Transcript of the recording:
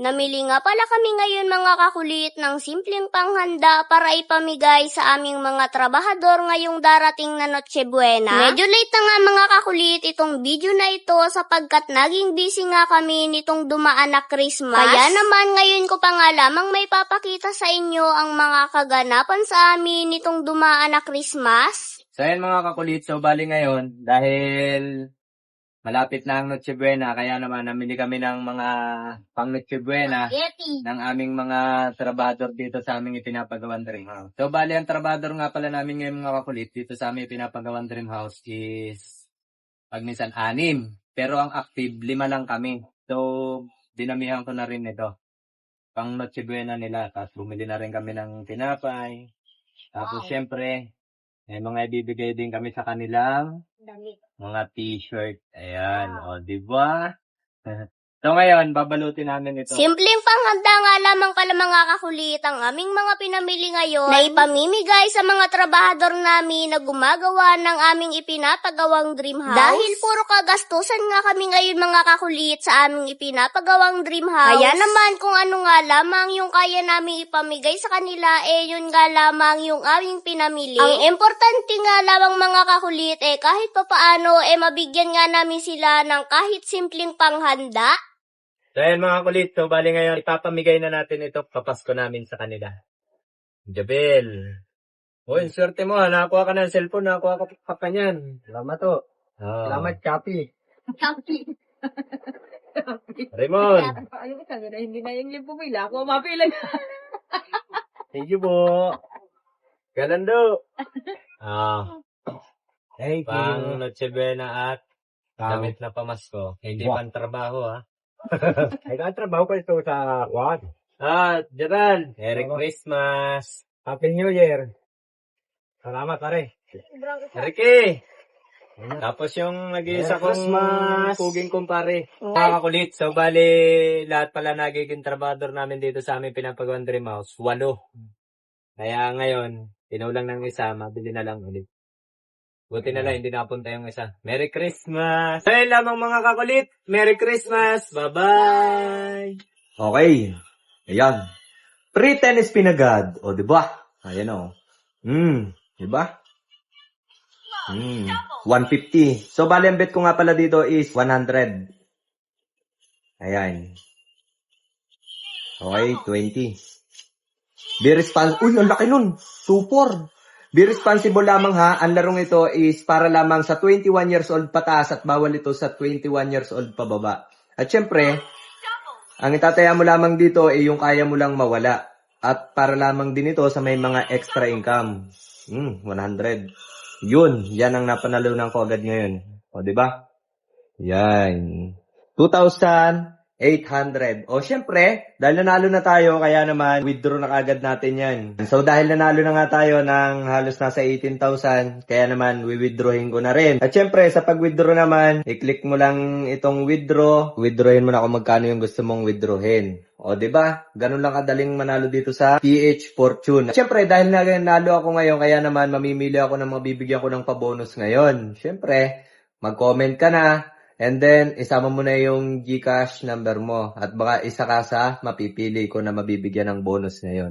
Namili nga pala kami ngayon mga kakulit ng simpleng panghanda para ipamigay sa aming mga trabahador ngayong darating na Noche Buena. Medyo late na nga mga kakulit itong video na ito sapagkat naging busy nga kami nitong dumaan na Christmas. Kaya naman ngayon ko pa nga lamang may papakita sa inyo ang mga kaganapan sa amin nitong dumaan na Christmas. So ayan mga kakulit, so bali ngayon dahil malapit na ang Noche Buena, kaya naman namili kami ng mga pang Noche Buena ng aming mga trabador dito sa aming ipinapagawang dream house. So bali ang trabador nga pala namin ngayon mga kakulit dito sa aming ipinapagawang dream house is pagminsan 6, pero ang active 5 lang kami. So dinamihan ko na rin ito pang Noche Buena nila, tapos bumili na rin kami ng tinapay. Tapos syempre may mga ibibigay din kami sa kanilang mga t-shirt. Ayan, o, diba? So ngayon, babalutin namin ito. Simpleng panghanda nga lamang pala mga kakulit ang aming mga pinamili ngayon na ipamimigay sa mga trabahador namin na gumagawa ng aming ipinapagawang dream house. Dahil puro kagastusan nga kami ngayon mga kakulit sa aming ipinapagawang dream house. Kaya naman kung ano nga lamang yung kaya namin ipamigay sa kanila, yun nga lamang yung aming pinamili. Ang importante nga lamang mga kakulit, kahit papaano, mabigyan nga namin sila ng kahit simpleng panghanda. So ayan mga kulit, so bali ngayon ipapamigay na natin ito, papasko namin sa kanila. Jabel. Uy, swerte mo, nakakuha ka ng cellphone, nakakuha ka pa niyan. Salamat to. Oh. Salamat, Chappy. Raymond. Ayun ka, hindi na yung pumila. Ako mapila na. Thank you po. Galando. Thank Pang you. Noche Buena at damit na pamasko. Hindi Wow. pang trabaho ha. Ay, katrabaho ko ito sa Juan. Gerald. Merry Christmas. Happy New Year. Salamat, pare. Ricky. Tapos yung nag-iisa Merry kong Christmas. puging kumpare. Mga kulit. So, bali, lahat pala nagiging trabador namin dito sa aming pinapagawang dream house. 8. Kaya ngayon, tinulang ng isa, mabili na lang ulit. Buti na lang, hindi napunta yung isa. Merry Christmas! Ayun lamang mga kakulit. Merry Christmas! Bye-bye! Okay. Ayan. Pre-tennis pinagad. O, diba? Ayan o. Diba? 150. So, bali ang bet ko nga pala dito is 100. Ayan. Okay, 20. Be responsible. Uy, ang laki nun. 2-4. Be responsible lamang ha. Ang larong ito is para lamang sa 21 years old pataas at bawal ito sa 21 years old pababa. At syempre, ang itataya mo lamang dito ay yung kaya mo lang mawala. At para lamang din ito sa may mga extra income. 100. Yun, yan ang napanalunan ko agad ngayon. O, diba? Yan. 2,800. O, syempre, dahil nanalo na tayo, kaya naman, withdraw na kagad natin yan. So, dahil nanalo na nga tayo ng halos nasa 18,000, kaya naman, withdrawin ko na rin. At syempre, sa pag-withdraw naman, i-click mo lang itong withdraw. Withdrawin mo na kung magkano yung gusto mong withdrawin. O, diba? Ganun lang kadaling manalo dito sa PH Fortune. At syempre, dahil nanalo ako ngayon, kaya naman, mamimili ako ng mabibigyan ko ng pabonus ngayon. Syempre, mag-comment ka na. And then, isama mo na yung GCash number mo. At baka isa ka sa mapipili ko na mabibigyan ng bonus ngayon.